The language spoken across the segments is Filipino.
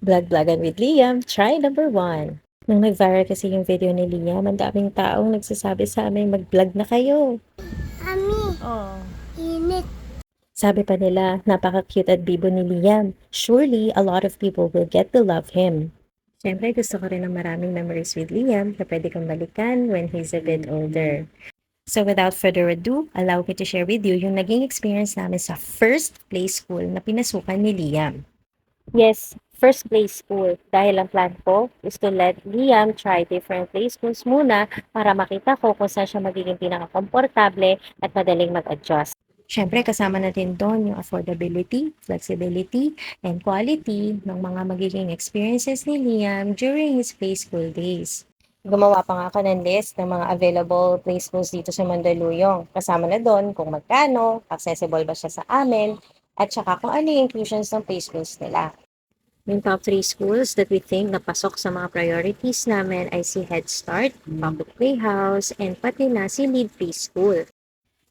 Vlog-vlogan with Liam, try number 1. Nung nag-viral kasi yung video ni Liam, ang daming taong nagsasabi sa amin mag-vlog na kayo. Ami, Oh. init. Sabi pa nila, napaka-cute at bibo ni Liam. Surely, a lot of people will get to love him. Siyempre, gusto ko rin ng maraming memories with Liam na pwede kong balikan when he's a bit older. So without further ado, allow me to share with you yung naging experience namin sa first play school na pinasukan ni Liam. Yes, first play school. Dahil ang plan ko is to let Liam try different play schools muna para makita ko kung saan siya magiging pinaka-komportable at madaling mag-adjust. Siyempre, kasama natin doon yung affordability, flexibility, and quality ng mga magiging experiences ni Liam during his play school days. Gumawa pa nga ako ng list ng mga available play schools dito sa Mandaluyong. Kasama na doon kung magkano, accessible ba siya sa amin, at saka kung ano yung inclusions ng play schools nila. Yung top 3 schools that we think na pasok sa mga priorities namin ay si Head Start, Pocket Playhouse, and pati na si Lead Preschool.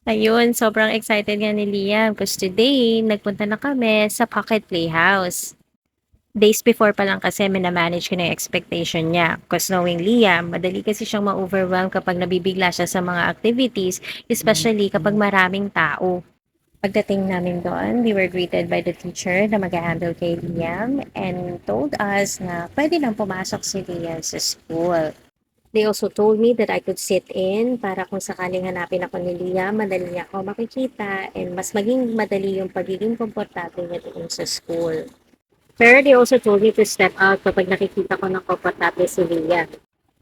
Ayun, sobrang excited nga ni Liam because today, nagpunta na kami sa Pocket Playhouse. Days before pa lang kasi minamanage ko na yung expectation niya. Because knowing Liam, madali kasi siyang ma-overwhelm kapag nabibigla siya sa mga activities, especially kapag maraming tao. Pagdating namin doon, we were greeted by the teacher na mag-handle kay Liam and told us na pwede nang pumasok si Liam sa school. They also told me that I could sit in para kung sakaling hanapin ako ni Liam, madali niya ako makikita and mas maging madali yung pagiging komportable niya doon sa school. Pero they also told me to step out kapag nakikita ko ng komportable si Liam.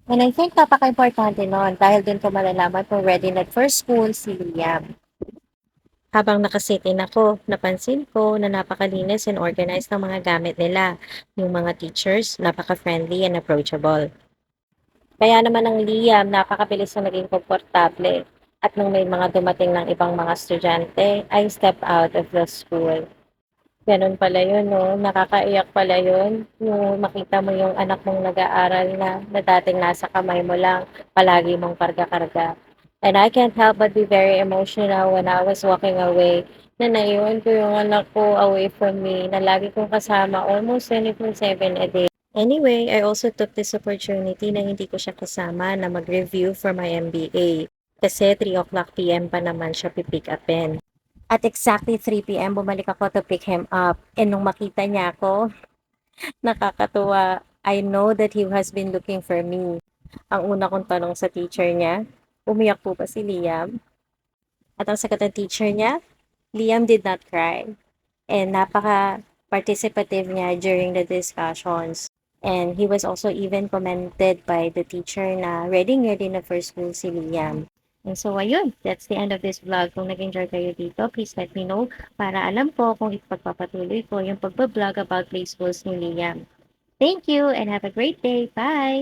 And I think napaka-importante nun dahil doon ko malalaman kung ready na for school si Liam. Habang nakasitin ako, napansin ko na napakalinis and organized ng mga gamit nila. Yung mga teachers, napaka-friendly and approachable. Kaya naman ang Liam, napakabilis na naging komportable. At nung may mga dumating ng ibang mga estudyante, I step out of the school. Ganun pala yun, no? Nakakaiyak pala yun. Yung makita mo yung anak mong nag-aaral na dating nasa kamay mo lang, palagi mong karga-karga. And I can't help but be very emotional when I was walking away na naiwan ko yung anak ko away from me na lagi kong kasama almost 24/7 a day. Anyway, I also took this opportunity na hindi ko siya kasama na mag-review for my MBA. Kasi 3 o'clock PM pa naman siya pipick upin. At exactly 3 PM, bumalik ako to pick him up. And nung makita niya ako, nakakatuwa. I know that he has been looking for me. Ang una kong tanong sa teacher niya, umiyak po ba si Liam? At ang sagot ng teacher niya, Liam did not cry. And napaka-participative niya during the discussions. And he was also even commented by the teacher na ready na for school si Liam. And so, ayun, that's the end of this vlog. Kung nag-enjoy kayo dito, please let me know para alam ko kung ipagpapatuloy ko yung pagbablog about play schools ni Liam. Thank you and have a great day. Bye!